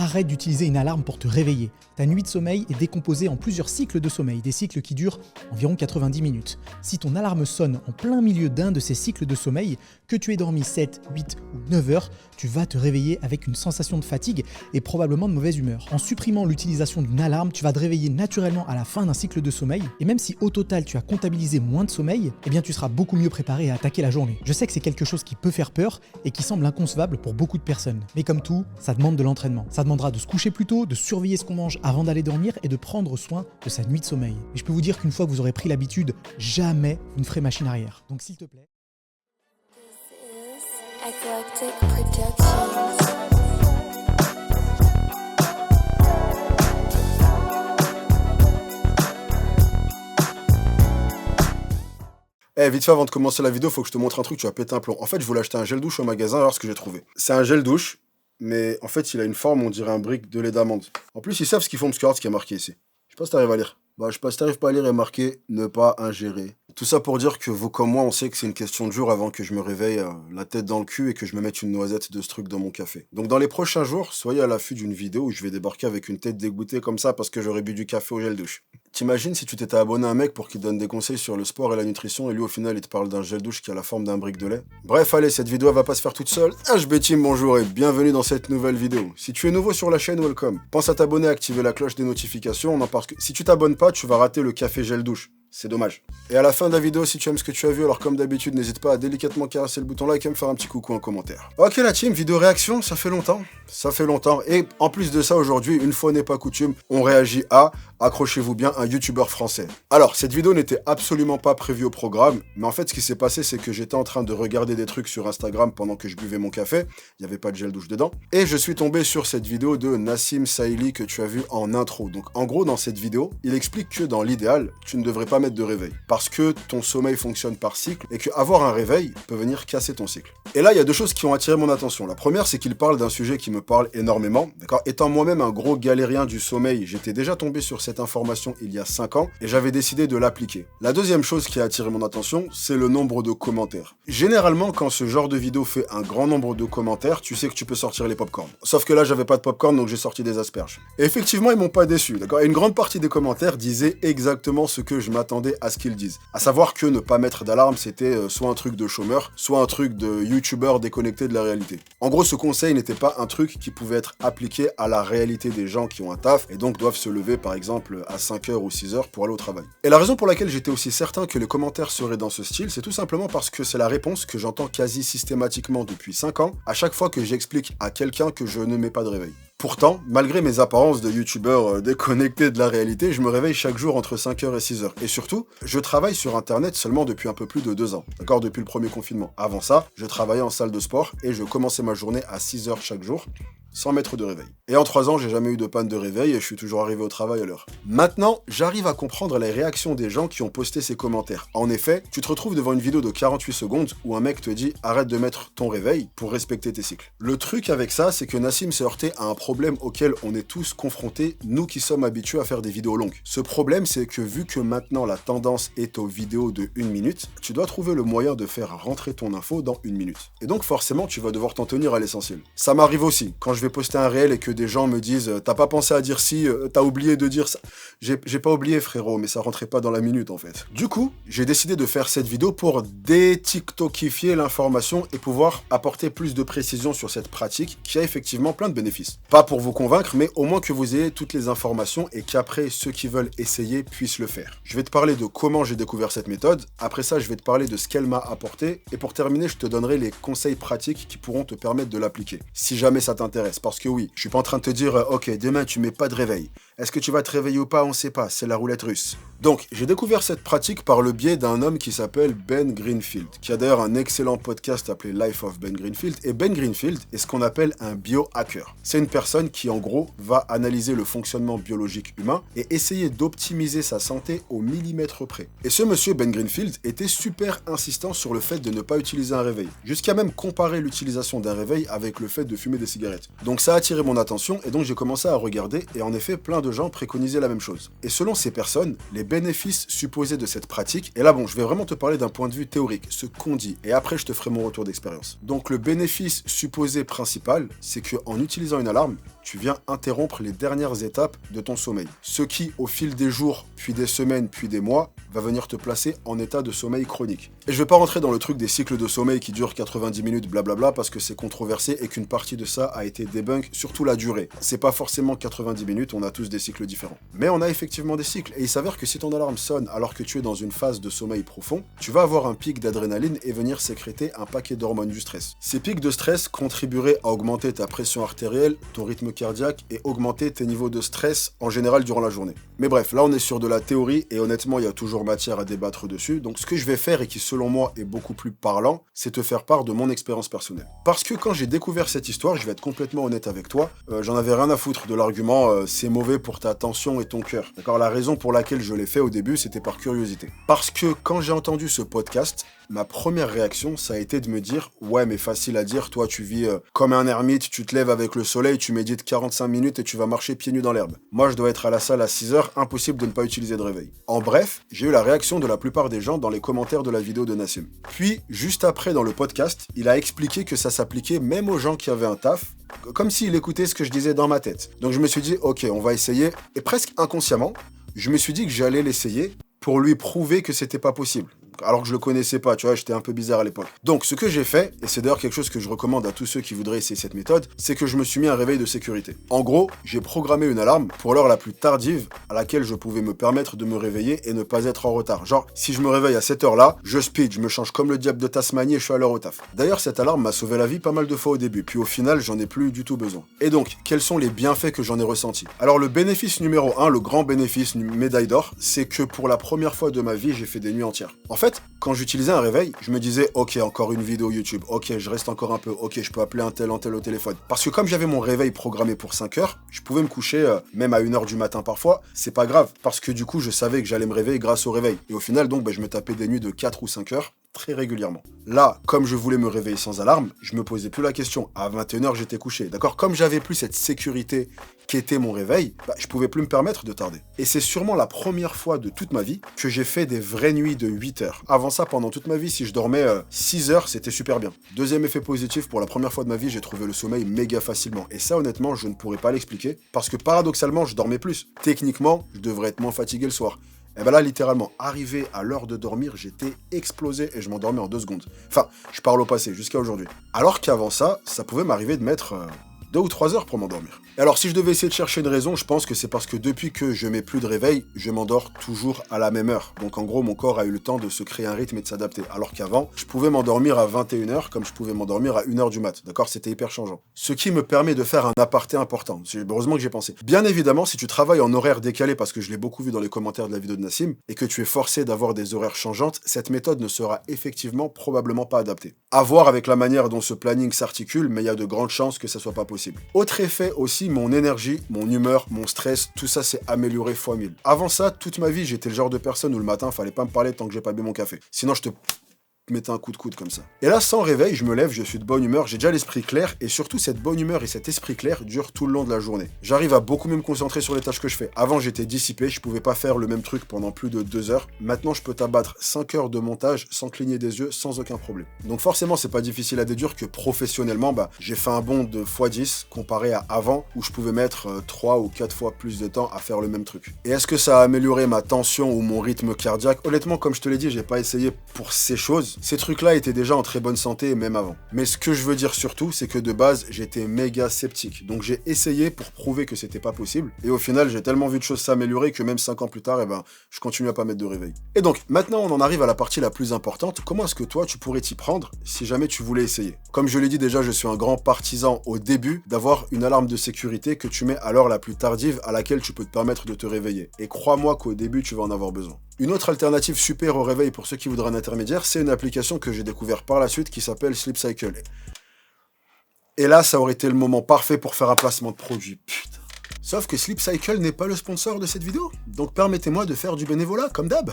arrête d'utiliser une alarme pour te réveiller. Ta nuit de sommeil est décomposée en plusieurs cycles de sommeil, des cycles qui durent environ 90 minutes. Si ton alarme sonne en plein milieu d'un de ces cycles de sommeil, que tu aies dormi 7, 8 ou 9 heures, tu vas te réveiller avec une sensation de fatigue et probablement de mauvaise humeur. En supprimant l'utilisation d'une alarme, tu vas te réveiller naturellement à la fin d'un cycle de sommeil, et même si au total tu as comptabilisé moins de sommeil, eh bien tu seras beaucoup mieux préparé à attaquer la journée. Je sais que c'est quelque chose qui peut faire peur et qui semble inconcevable pour beaucoup de personnes. Mais comme tout, ça demande de l'entraînement. Ça demandera de se coucher plus tôt, de surveiller ce qu'on mange avant d'aller dormir et de prendre soin de sa nuit de sommeil. Et je peux vous dire qu'une fois que vous aurez pris l'habitude, jamais vous ne ferez machine arrière. Donc s'il te plaît... Vite fait, avant de commencer la vidéo, faut que je te montre un truc, tu vas péter un plomb. En fait, je voulais acheter un gel douche au magasin, alors ce que j'ai trouvé. C'est un gel douche, mais en fait, il a une forme, on dirait un brick de lait d'amande. En plus, ils savent ce qu'ils font, parce que regarde ce qui est marqué ici. Je sais pas si t'arrives à lire. Je sais pas si t'arrives pas à lire, il est marqué « Ne pas ingérer ». Tout ça pour dire que vous comme moi, on sait que c'est une question de jour avant que je me réveille la tête dans le cul et que je me mette une noisette de ce truc dans mon café. Donc dans les prochains jours, soyez à l'affût d'une vidéo où je vais débarquer avec une tête dégoûtée comme ça parce que j'aurais bu du café au gel douche. T'imagines si tu t'étais abonné à un mec pour qu'il te donne des conseils sur le sport et la nutrition et lui au final il te parle d'un gel douche qui a la forme d'un brick de lait? Bref, allez, cette vidéo elle va pas se faire toute seule. HB Team, bonjour et bienvenue dans cette nouvelle vidéo. Si tu es nouveau sur la chaîne, welcome. Pense à t'abonner, à activer la cloche des notifications, parce que si tu t'abonnes pas, tu vas rater le café gel douche. C'est dommage. Et à la fin de la vidéo, si tu aimes ce que tu as vu, alors comme d'habitude, n'hésite pas à délicatement caresser le bouton like et me faire un petit coucou en commentaire. Ok la team, vidéo réaction, ça fait longtemps. Ça fait longtemps. Et en plus de ça, aujourd'hui, une fois n'est pas coutume, on réagit à, accrochez-vous bien, un youtubeur français. Alors, cette vidéo n'était absolument pas prévue au programme, mais en fait, ce qui s'est passé, c'est que j'étais en train de regarder des trucs sur Instagram pendant que je buvais mon café. Il n'y avait pas de gel douche dedans. Et je suis tombé sur cette vidéo de Nassim Saïli que tu as vu en intro. Donc, en gros, dans cette vidéo, il explique que dans l'idéal, tu ne devrais pas mettre de réveil. Parce que ton sommeil fonctionne par cycle et qu'avoir un réveil peut venir casser ton cycle. Et là, il y a deux choses qui ont attiré mon attention. La première, c'est qu'il parle d'un sujet qui me parle énormément. D'accord ? Étant moi-même un gros galérien du sommeil, j'étais déjà tombé sur cette information il y a 5 ans et j'avais décidé de l'appliquer. La deuxième chose qui a attiré mon attention, c'est le nombre de commentaires. Généralement, quand ce genre de vidéo fait un grand nombre de commentaires, tu sais que tu peux sortir les popcorn. Sauf que là, j'avais pas de popcorn, donc j'ai sorti des asperges. Et effectivement, ils m'ont pas déçu. D'accord ? Et une grande partie des commentaires disaient exactement ce que je m'attendais à ce qu'ils disent. À savoir que ne pas mettre d'alarme, c'était soit un truc de chômeur, soit un truc de youtubeur déconnecté de la réalité. En gros, ce conseil n'était pas un truc qui pouvait être appliqué à la réalité des gens qui ont un taf et donc doivent se lever par exemple à 5h ou 6h pour aller au travail. Et la raison pour laquelle j'étais aussi certain que les commentaires seraient dans ce style, c'est tout simplement parce que c'est la réponse que j'entends quasi systématiquement depuis 5 ans, à chaque fois que j'explique à quelqu'un que je ne mets pas de réveil. Pourtant, malgré mes apparences de youtubeur déconnecté de la réalité, je me réveille chaque jour entre 5h et 6h. Et surtout, je travaille sur internet seulement depuis un peu plus de 2 ans. D'accord ? Depuis le premier confinement. Avant ça, je travaillais en salle de sport et je commençais ma journée à 6h chaque jour, sans mettre de réveil. Et en 3 ans, j'ai jamais eu de panne de réveil et je suis toujours arrivé au travail à l'heure. Maintenant, j'arrive à comprendre les réactions des gens qui ont posté ces commentaires. En effet, tu te retrouves devant une vidéo de 48 secondes où un mec te dit « Arrête de mettre ton réveil pour respecter tes cycles ». Le truc avec ça, c'est que Nassim s'est heurté à un problème auquel on est tous confrontés, nous qui sommes habitués à faire des vidéos longues. Ce problème, c'est que vu que maintenant la tendance est aux vidéos de 1 minute, tu dois trouver le moyen de faire rentrer ton info dans 1 minute. Et donc forcément, tu vas devoir t'en tenir à l'essentiel. Ça m'arrive aussi, quand je vais poster un réel et que des gens me disent « T'as pas pensé à dire ci, t'as oublié de dire ça ». J'ai pas oublié frérot, mais ça rentrait pas dans la minute en fait. Du coup, j'ai décidé de faire cette vidéo pour détiktokifier l'information et pouvoir apporter plus de précision sur cette pratique qui a effectivement plein de bénéfices. Pas pour vous convaincre, mais au moins que vous ayez toutes les informations et qu'après, ceux qui veulent essayer puissent le faire. Je vais te parler de comment j'ai découvert cette méthode, après ça, je vais te parler de ce qu'elle m'a apporté, et pour terminer, je te donnerai les conseils pratiques qui pourront te permettre de l'appliquer, si jamais ça t'intéresse. Parce que oui, je suis pas en train de te dire « Ok, demain, tu mets pas de réveil. Est-ce que tu vas te réveiller ou pas? On sait pas, c'est la roulette russe. » Donc, j'ai découvert cette pratique par le biais d'un homme qui s'appelle Ben Greenfield, qui a d'ailleurs un excellent podcast appelé Life of Ben Greenfield, et Ben Greenfield est ce qu'on appelle un biohacker. C'est une personne qui, en gros, va analyser le fonctionnement biologique humain et essayer d'optimiser sa santé au millimètre près. Et ce monsieur Ben Greenfield était super insistant sur le fait de ne pas utiliser un réveil, jusqu'à même comparer l'utilisation d'un réveil avec le fait de fumer des cigarettes. Donc ça a attiré mon attention et donc j'ai commencé à regarder et en effet plein de gens préconisaient la même chose. Et selon ces personnes, les bénéfices supposés de cette pratique, et là bon, je vais vraiment te parler d'un point de vue théorique, ce qu'on dit, et après je te ferai mon retour d'expérience. Donc le bénéfice supposé principal, c'est qu'en utilisant une alarme, alarme, tu viens interrompre les dernières étapes de ton sommeil. Ce qui, au fil des jours, puis des semaines, puis des mois, va venir te placer en état de sommeil chronique. Et je vais pas rentrer dans le truc des cycles de sommeil qui durent 90 minutes, blablabla, parce que c'est controversé et qu'une partie de ça a été débunk, surtout la durée. C'est pas forcément 90 minutes, on a tous des cycles différents. Mais on a effectivement des cycles, et il s'avère que si ton alarme sonne alors que tu es dans une phase de sommeil profond, tu vas avoir un pic d'adrénaline et venir sécréter un paquet d'hormones du stress. Ces pics de stress contribueraient à augmenter ta pression artérielle, ton rythme cardiaque et augmenter tes niveaux de stress en général durant la journée. Mais bref, là on est sur de la théorie et honnêtement il y a toujours matière à débattre dessus, donc ce que je vais faire et qui selon moi est beaucoup plus parlant, c'est te faire part de mon expérience personnelle. Parce que quand j'ai découvert cette histoire, je vais être complètement honnête avec toi, j'en avais rien à foutre de l'argument c'est mauvais pour ta tension et ton cœur. D'accord, la raison pour laquelle je l'ai fait au début, c'était par curiosité. Parce que quand j'ai entendu ce podcast, ma première réaction, ça a été de me dire « Ouais, mais facile à dire, toi tu vis comme un ermite, tu te lèves avec le soleil, tu médites 45 minutes et tu vas marcher pieds nus dans l'herbe. Moi, je dois être à la salle à 6 heures, impossible de ne pas utiliser de réveil. » En bref, j'ai eu la réaction de la plupart des gens dans les commentaires de la vidéo de Nassim. Puis, juste après dans le podcast, il a expliqué que ça s'appliquait même aux gens qui avaient un taf, comme s'il écoutait ce que je disais dans ma tête. Donc je me suis dit « Ok, on va essayer. » Et presque inconsciemment, je me suis dit que j'allais l'essayer pour lui prouver que c'était pas possible. Alors que je le connaissais pas, tu vois, j'étais un peu bizarre à l'époque. Donc, ce que j'ai fait, et c'est d'ailleurs quelque chose que je recommande à tous ceux qui voudraient essayer cette méthode, c'est que je me suis mis un réveil de sécurité. En gros, j'ai programmé une alarme pour l'heure la plus tardive à laquelle je pouvais me permettre de me réveiller et ne pas être en retard. Genre, si je me réveille à cette heure-là, je speed, je me change comme le diable de Tasmanie et je suis à l'heure au taf. D'ailleurs, cette alarme m'a sauvé la vie pas mal de fois au début, puis au final, j'en ai plus du tout besoin. Et donc, quels sont les bienfaits que j'en ai ressentis? Alors, le bénéfice numéro 1, le grand bénéfice, médaille d'or, c'est que pour la première fois de ma vie, j'ai fait des nuits entières. En fait, quand j'utilisais un réveil, je me disais, ok, encore une vidéo YouTube, ok, je reste encore un peu, ok, je peux appeler un tel au téléphone. Parce que comme j'avais mon réveil programmé pour 5 heures, je pouvais me coucher même à 1 heure du matin parfois, c'est pas grave, parce que du coup, je savais que j'allais me réveiller grâce au réveil. Et au final, donc, je me tapais des nuits de 4 ou 5 heures, très régulièrement. Là, comme je voulais me réveiller sans alarme, je me posais plus la question. À 21 h, j'étais couché, d'accord? Comme j'avais plus cette sécurité qu'était mon réveil, je pouvais plus me permettre de tarder. Et c'est sûrement la première fois de toute ma vie que j'ai fait des vraies nuits de 8 heures. Avant ça, pendant toute ma vie, si je dormais 6 heures, c'était super bien. Deuxième effet positif, pour la première fois de ma vie, j'ai trouvé le sommeil méga facilement. Et ça, honnêtement, je ne pourrais pas l'expliquer, parce que paradoxalement, je dormais plus. Techniquement, je devrais être moins fatigué le soir. Et ben là, littéralement, arrivé à l'heure de dormir, j'étais explosé et je m'endormais en 2 secondes. Enfin, je parle au passé, jusqu'à aujourd'hui. Alors qu'avant ça, ça pouvait m'arriver de mettre 2 ou 3 heures pour m'endormir. Et alors, si je devais essayer de chercher une raison, je pense que c'est parce que depuis que je mets plus de réveil, je m'endors toujours à la même heure. Donc en gros, mon corps a eu le temps de se créer un rythme et de s'adapter. Alors qu'avant, je pouvais m'endormir à 21 h comme je pouvais m'endormir à 1 h du mat. D'accord? C'était hyper changeant. Ce qui me permet de faire un aparté important. C'est heureusement que j'ai pensé. Bien évidemment, si tu travailles en horaire décalé, parce que je l'ai beaucoup vu dans les commentaires de la vidéo de Nassim, et que tu es forcé d'avoir des horaires changeantes, cette méthode ne sera effectivement probablement pas adaptée. À voir avec la manière dont ce planning s'articule, mais il y a de grandes chances que ça soit pas possible. Autre effet aussi, mon énergie, mon humeur, mon stress, tout ça s'est amélioré x 1000. Avant ça, toute ma vie, j'étais le genre de personne où le matin, fallait pas me parler tant que j'ai pas bu mon café. Sinon, je te mettais un coup de coude comme ça. Et là, sans réveil, je me lève, je suis de bonne humeur, j'ai déjà l'esprit clair, et surtout, cette bonne humeur et cet esprit clair durent tout le long de la journée. J'arrive à beaucoup mieux me concentrer sur les tâches que je fais. Avant, j'étais dissipé, je pouvais pas faire le même truc pendant plus de 2 heures. Maintenant, je peux t'abattre 5 heures de montage sans cligner des yeux, sans aucun problème. Donc forcément, c'est pas difficile à déduire que professionnellement, j'ai fait un bond de x10 comparé à avant, où je pouvais mettre 3 ou 4 fois plus de temps à faire le même truc. Et est-ce que ça a amélioré ma tension ou mon rythme cardiaque? Honnêtement, comme je te l'ai dit, j'ai pas essayé pour ces choses. Ces trucs-là étaient déjà en très bonne santé, même avant. Mais ce que je veux dire surtout, c'est que de base, j'étais méga sceptique. Donc j'ai essayé pour prouver que c'était pas possible. Et au final, j'ai tellement vu de choses s'améliorer que même 5 ans plus tard, je continue à pas mettre de réveil. Et donc, maintenant, on en arrive à la partie la plus importante. Comment est-ce que toi, tu pourrais t'y prendre si jamais tu voulais essayer? Comme je l'ai dit déjà, je suis un grand partisan au début d'avoir une alarme de sécurité que tu mets à l'heure la plus tardive à laquelle tu peux te permettre de te réveiller. Et crois-moi qu'au début, tu vas en avoir besoin. Une autre alternative super au réveil pour ceux qui voudraient un intermédiaire, c'est une application que j'ai découvert par la suite qui s'appelle Sleep Cycle. Et là, ça aurait été le moment parfait pour faire un placement de produit. Putain. Sauf que Sleep Cycle n'est pas le sponsor de cette vidéo. Donc permettez-moi de faire du bénévolat, comme d'hab.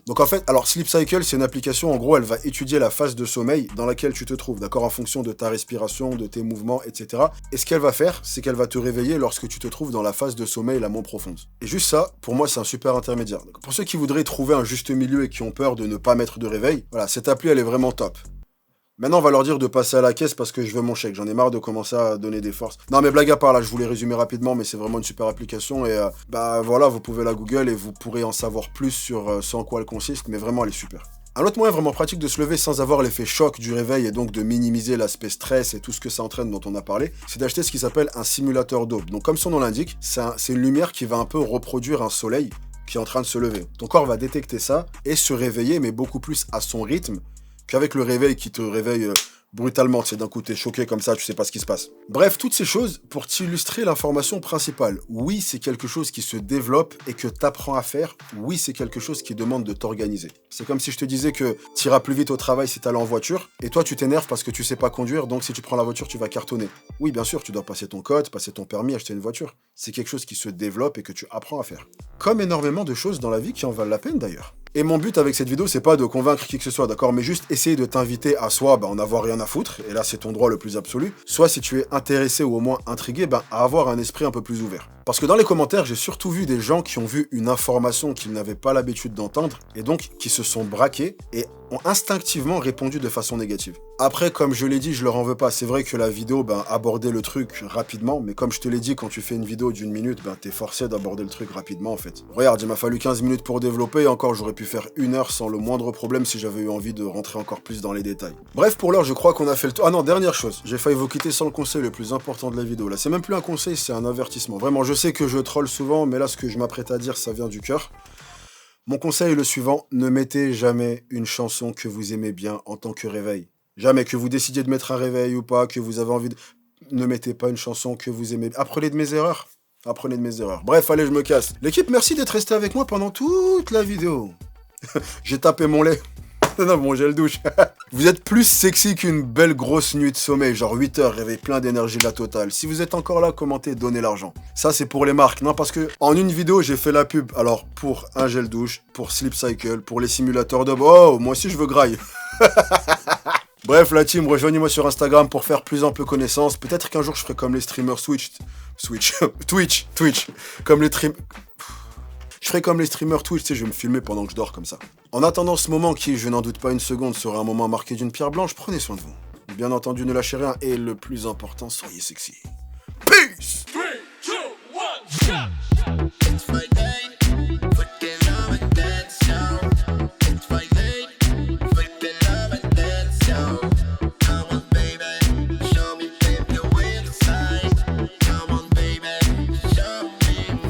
Donc en fait, alors Sleep Cycle, c'est une application, en gros, elle va étudier la phase de sommeil dans laquelle tu te trouves, d'accord, en fonction de ta respiration, de tes mouvements, etc. Et ce qu'elle va faire, c'est qu'elle va te réveiller lorsque tu te trouves dans la phase de sommeil la moins profonde. Et juste ça, pour moi, c'est un super intermédiaire. Donc, pour ceux qui voudraient trouver un juste milieu et qui ont peur de ne pas mettre de réveil, voilà, cette appli, elle est vraiment top. Maintenant, on va leur dire de passer à la caisse parce que je veux mon chèque. J'en ai marre de commencer à donner des forces. Non, mais blague à part, là, je voulais résumer rapidement, mais c'est vraiment une super application. Et bah voilà, vous pouvez la Google et vous pourrez en savoir plus sur ce en quoi elle consiste. Mais vraiment, elle est super. Un autre moyen vraiment pratique de se lever sans avoir l'effet choc du réveil et donc de minimiser l'aspect stress et tout ce que ça entraîne dont on a parlé, c'est d'acheter ce qui s'appelle un simulateur d'aube. Donc comme son nom l'indique, c'est une lumière qui va un peu reproduire un soleil qui est en train de se lever. Ton corps va détecter ça et se réveiller, mais beaucoup plus à son rythme qu'avec le réveil qui te réveille brutalement. C'est d'un coup, t'es choqué comme ça, tu sais pas ce qui se passe. Bref, toutes ces choses pour t'illustrer l'information principale. Oui, c'est quelque chose qui se développe et que t'apprends à faire. Oui, c'est quelque chose qui demande de t'organiser. C'est comme si je te disais que t'iras plus vite au travail si t'allais en voiture, et toi tu t'énerves parce que tu sais pas conduire, donc si tu prends la voiture, tu vas cartonner. Oui, bien sûr, tu dois passer ton code, passer ton permis, acheter une voiture. C'est quelque chose qui se développe et que tu apprends à faire. Comme énormément de choses dans la vie qui en valent la peine d'ailleurs. Et mon but avec cette vidéo, c'est pas de convaincre qui que ce soit, d'accord, mais juste essayer de t'inviter à soit en avoir rien à foutre, et là c'est ton droit le plus absolu, soit si tu es intéressé ou au moins intrigué, à avoir un esprit un peu plus ouvert. Parce que dans les commentaires, j'ai surtout vu des gens qui ont vu une information qu'ils n'avaient pas l'habitude d'entendre, et donc qui se sont braqués et ont instinctivement répondu de façon négative. Après, comme je l'ai dit, je leur en veux pas. C'est vrai que la vidéo abordait le truc rapidement, mais comme je te l'ai dit, quand tu fais une vidéo d'1 minute, t'es forcé d'aborder le truc rapidement en fait. Regarde, il m'a fallu 15 minutes pour développer, et encore j'aurais pu faire 1 heure sans le moindre problème si j'avais eu envie de rentrer encore plus dans les détails. Bref, pour l'heure, je crois qu'on a fait le tour. Ah non, dernière chose, j'ai failli vous quitter sans le conseil le plus important de la vidéo. Là, c'est même plus un conseil, c'est un avertissement. Vraiment, je sais que je troll souvent, mais là, ce que je m'apprête à dire, ça vient du cœur. Mon conseil est le suivant, ne mettez jamais une chanson que vous aimez bien en tant que réveil. Jamais, que vous décidiez de mettre un réveil ou pas, que vous avez envie de... Ne mettez pas une chanson que vous aimez. Apprenez de mes erreurs. Apprenez de mes erreurs. Bref, allez, je me casse. L'équipe, merci d'être resté avec moi pendant toute la vidéo. J'ai tapé mon lait. Non, mon gel douche. Vous êtes plus sexy qu'une belle grosse nuit de sommeil, genre 8 heures, réveil plein d'énergie de la totale. Si vous êtes encore là, commentez, donnez l'argent. Ça, c'est pour les marques. Non, parce que en une vidéo, j'ai fait la pub. Alors, pour un gel douche, pour Sleep Cycle, pour les simulateurs de... Oh, moi aussi, je veux graille. Bref, la team, rejoignez-moi sur Instagram pour faire plus ample connaissance. Peut-être qu'un jour, je ferai comme les streamers Twitch. Comme les streamers... Je ferai comme les streamers Twitch, tu sais, je vais me filmer pendant que je dors comme ça. En attendant ce moment qui, je n'en doute pas une seconde, sera un moment marqué d'une pierre blanche, prenez soin de vous. Bien entendu, ne lâchez rien et le plus important, soyez sexy. Peace! 3, 2, 1,